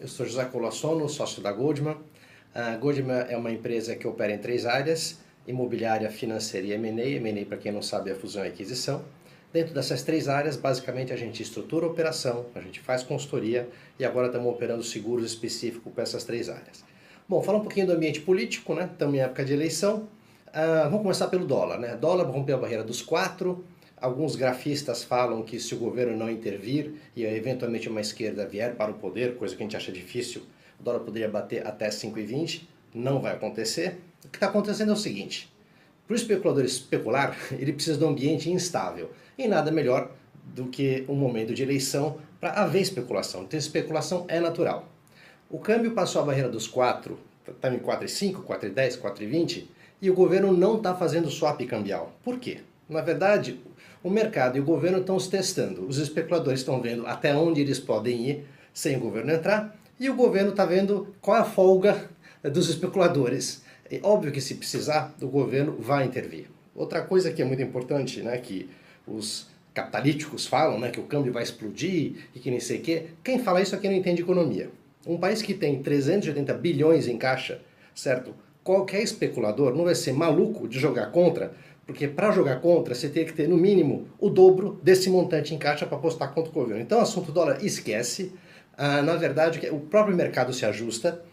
Eu sou José Colossono, sócio da Goldman. A Goldman é uma empresa que opera em três áreas: imobiliária, financeira e M&A. M&A, para quem não sabe, é fusão e aquisição. Dentro dessas três áreas, basicamente, a gente estrutura a operação, a gente faz consultoria e agora estamos operando seguros específicos para essas três áreas. Bom, falar um pouquinho do ambiente político, né? Estamos em época de eleição. Vamos começar pelo dólar, né? Dólar rompeu a barreira dos 4. Alguns grafistas falam que se o governo não intervir e eventualmente uma esquerda vier para o poder, coisa que a gente acha difícil, o dólar poderia bater até 5,20. Não vai acontecer. O que está acontecendo é o seguinte: para o especulador especular, ele precisa de um ambiente instável. E nada melhor do que um momento de eleição para haver especulação. Então, especulação é natural. O câmbio passou a barreira dos 4, está em 4,5, 4,10, 4,20, e o governo não está fazendo swap cambial. Por quê? Na verdade, o mercado e o governo estão se testando. Os especuladores estão vendo até onde eles podem ir sem o governo entrar, e o governo está vendo qual é a folga dos especuladores. É óbvio que se precisar, o governo vai intervir. Outra coisa que é muito importante, né, que os capitalíticos falam, né, que o câmbio vai explodir e que nem sei o quê. Quem fala isso aqui não entende economia. Um país que tem 380 bilhões em caixa, certo? Qualquer especulador não vai ser maluco de jogar contra, porque para jogar contra você tem que ter no mínimo o dobro desse montante em caixa para apostar contra o governo. Então, o assunto dólar esquece. Na verdade, o próprio mercado se ajusta.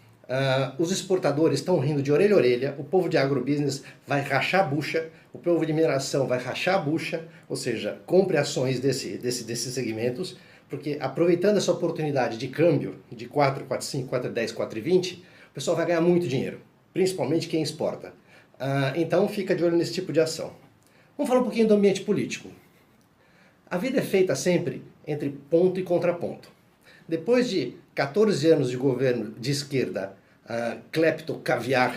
Os exportadores estão rindo de orelha a orelha, o povo de agrobusiness vai rachar a bucha, o povo de mineração vai rachar a bucha, ou seja, compre ações desses segmentos, porque aproveitando essa oportunidade de câmbio de 4, 4,5, 4,10, 4,20, o pessoal vai ganhar muito dinheiro, principalmente quem exporta. Então fica de olho nesse tipo de ação. Vamos falar um pouquinho do ambiente político. A vida é feita sempre entre ponto e contraponto. Depois de 14 anos de governo de esquerda, clepto, caviar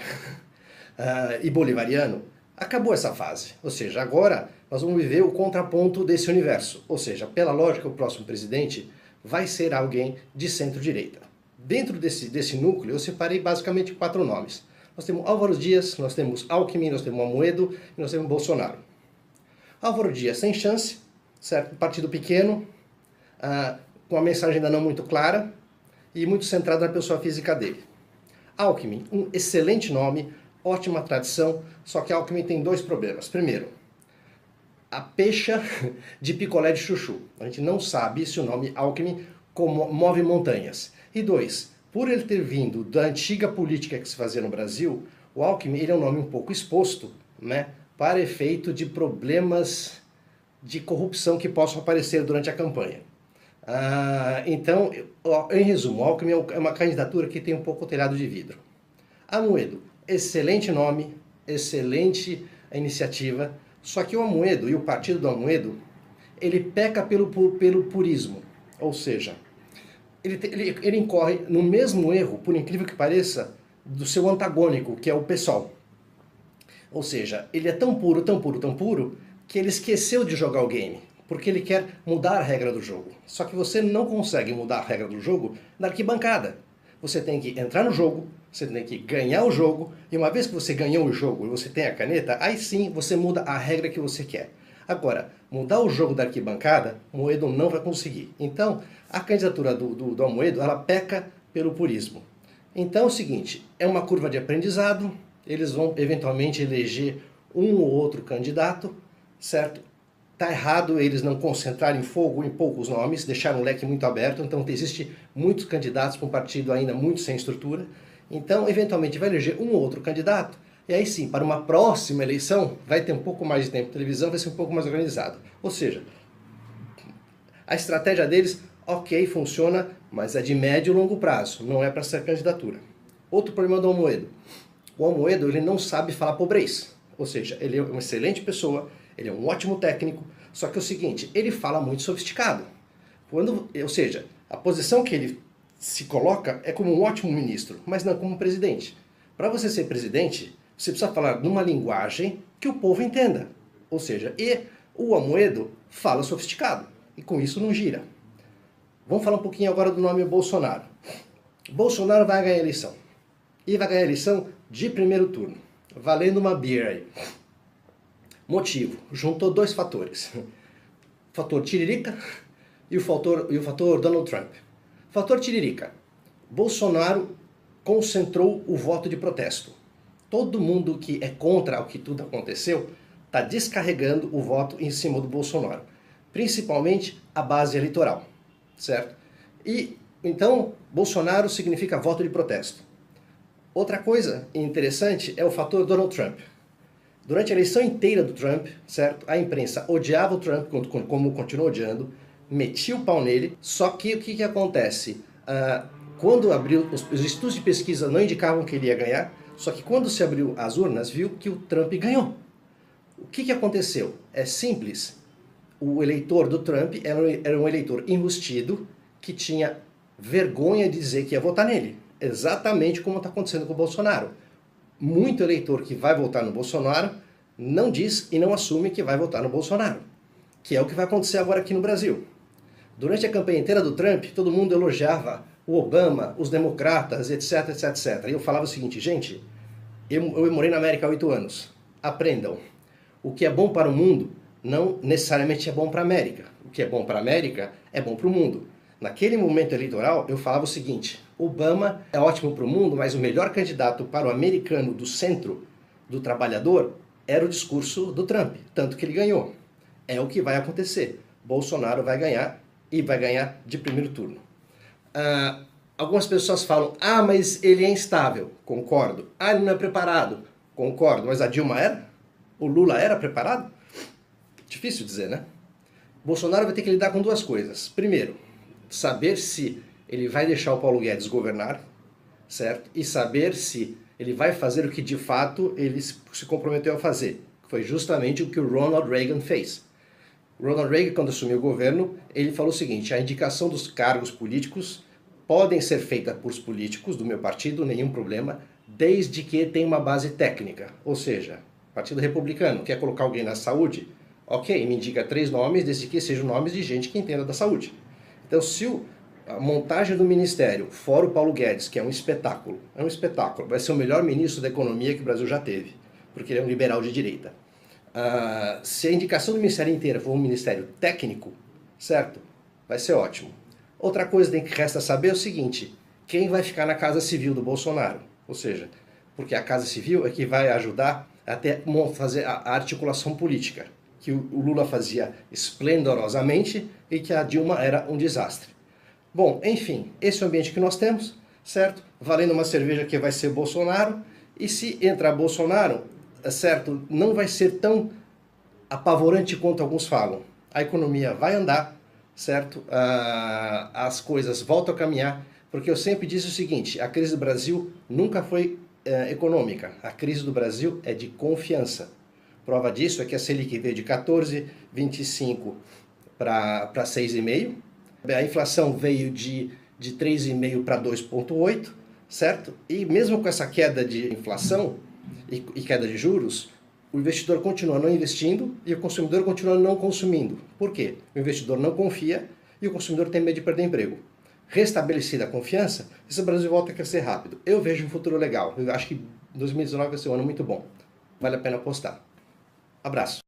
e bolivariano, acabou essa fase. Ou seja, agora nós vamos viver o contraponto desse universo. Ou seja, pela lógica, o próximo presidente vai ser alguém de centro-direita. Dentro desse núcleo, eu separei basicamente 4 nomes. Nós temos Álvaro Dias, nós temos Alckmin, nós temos Amoedo e nós temos Bolsonaro. Álvaro Dias sem chance, certo? Partido pequeno, com a mensagem ainda não muito clara e muito centrada na pessoa física dele. Alckmin, um excelente nome, ótima tradição, só que Alckmin tem 2 problemas. Primeiro, a pecha de picolé de chuchu. A gente não sabe se o nome Alckmin move montanhas. E 2, por ele ter vindo da antiga política que se fazia no Brasil, o Alckmin ele é um nome um pouco exposto, né, para efeito de problemas de corrupção que possam aparecer durante a campanha. Então, em resumo, Alckmin é uma candidatura que tem um pouco o telhado de vidro. Amoedo, excelente nome, excelente iniciativa, só que o Amoedo e o partido do Amoedo, ele peca pelo purismo, ou seja, ele incorre no mesmo erro, por incrível que pareça, do seu antagônico, que é o PSOL. Ou seja, ele é tão puro, tão puro, tão puro, que ele esqueceu de jogar o game, porque ele quer mudar a regra do jogo. Só que você não consegue mudar a regra do jogo na arquibancada. Você tem que entrar no jogo, você tem que ganhar o jogo, e uma vez que você ganhou o jogo e você tem a caneta, aí sim você muda a regra que você quer. Agora, mudar o jogo da arquibancada, Moedo não vai conseguir. Então, a candidatura do Amoedo, ela peca pelo purismo. Então é o seguinte, é uma curva de aprendizado, eles vão eventualmente eleger um ou outro candidato, certo? Está errado eles não concentrarem fogo em poucos nomes, deixaram um leque muito aberto, então existe muitos candidatos para um partido ainda muito sem estrutura. Então, eventualmente, vai eleger um ou outro candidato, e aí sim, para uma próxima eleição, vai ter um pouco mais de tempo de televisão, vai ser um pouco mais organizado. Ou seja, a estratégia deles, ok, funciona, mas é de médio e longo prazo, não é para ser candidatura. Outro problema do Amoedo. O Amoedo, ele não sabe falar pobrez. Ou seja, ele é uma excelente pessoa, ele é um ótimo técnico, só que é o seguinte, ele fala muito sofisticado. Ou seja, a posição que ele se coloca é como um ótimo ministro, mas não como presidente. Para você ser presidente, você precisa falar numa linguagem que o povo entenda. Ou seja, o Amoedo fala sofisticado, e com isso não gira. Vamos falar um pouquinho agora do nome Bolsonaro. Bolsonaro vai ganhar a eleição. E vai ganhar a eleição de primeiro turno, valendo uma beer aí. Motivo, juntou 2 fatores. O fator Tiririca e o fator Donald Trump. Fator Tiririca. Bolsonaro concentrou o voto de protesto. Todo mundo que é contra o que tudo aconteceu está descarregando o voto em cima do Bolsonaro, principalmente a base eleitoral, certo? E então Bolsonaro significa voto de protesto. Outra coisa interessante é o fator Donald Trump. Durante a eleição inteira do Trump, certo? A imprensa odiava o Trump, como continuou odiando, metia o pau nele, só que o que acontece? Quando abriu, os estudos de pesquisa não indicavam que ele ia ganhar, só que quando se abriu as urnas, viu que o Trump ganhou. O que aconteceu? É simples. O eleitor do Trump era um eleitor enrustido que tinha vergonha de dizer que ia votar nele. Exatamente como está acontecendo com o Bolsonaro. Muito eleitor que vai votar no Bolsonaro não diz e não assume que vai votar no Bolsonaro, que é o que vai acontecer agora aqui no Brasil. Durante a campanha inteira do Trump, todo mundo elogiava o Obama, os democratas, etc, etc, etc. E eu falava o seguinte, gente, eu morei na América há 8 anos. Aprendam. O que é bom para o mundo não necessariamente é bom para a América. O que é bom para a América é bom para o mundo. Naquele momento eleitoral, eu falava o seguinte, Obama é ótimo para o mundo, mas o melhor candidato para o americano do centro, do trabalhador, era o discurso do Trump, tanto que ele ganhou. É o que vai acontecer. Bolsonaro vai ganhar e vai ganhar de primeiro turno. Algumas pessoas falam, mas ele é instável. Concordo. Ele não é preparado. Concordo. Mas a Dilma era? O Lula era preparado? Difícil dizer, né? Bolsonaro vai ter que lidar com duas coisas. Primeiro, saber se ele vai deixar o Paulo Guedes governar, certo? E saber se ele vai fazer o que de fato ele se comprometeu a fazer. Foi justamente o que o Ronald Reagan fez. Ronald Reagan, quando assumiu o governo, ele falou o seguinte, a indicação dos cargos políticos podem ser feitas por políticos do meu partido, nenhum problema, desde que tenha uma base técnica. Ou seja, Partido Republicano quer colocar alguém na saúde? Ok, me indica 3 nomes, desde que sejam nomes de gente que entenda da saúde. Então, se a montagem do ministério, fora o Paulo Guedes, que é um espetáculo, vai ser o melhor ministro da economia que o Brasil já teve, porque ele é um liberal de direita. Se a indicação do ministério inteiro for um ministério técnico, certo? Vai ser ótimo. Outra coisa que resta saber é o seguinte, quem vai ficar na Casa Civil do Bolsonaro? Ou seja, porque a Casa Civil é que vai ajudar até fazer a articulação política, que o Lula fazia esplendorosamente e que a Dilma era um desastre. Bom, enfim, esse é o ambiente que nós temos, certo? Valendo uma cerveja que vai ser Bolsonaro, e se entrar Bolsonaro, certo, não vai ser tão apavorante quanto alguns falam. A economia vai andar, certo? As coisas voltam a caminhar, porque eu sempre disse o seguinte, a crise do Brasil nunca foi econômica, a crise do Brasil é de confiança. Prova disso é que a Selic veio de 14,25 para 6,5, a inflação veio de 3,5 para 2,8, certo? E mesmo com essa queda de inflação e queda de juros, o investidor continua não investindo e o consumidor continua não consumindo. Por quê? O investidor não confia e o consumidor tem medo de perder emprego. Restabelecida a confiança, esse Brasil volta a crescer rápido. Eu vejo um futuro legal. Eu acho que 2019 vai ser um ano muito bom. Vale a pena apostar. Abraço.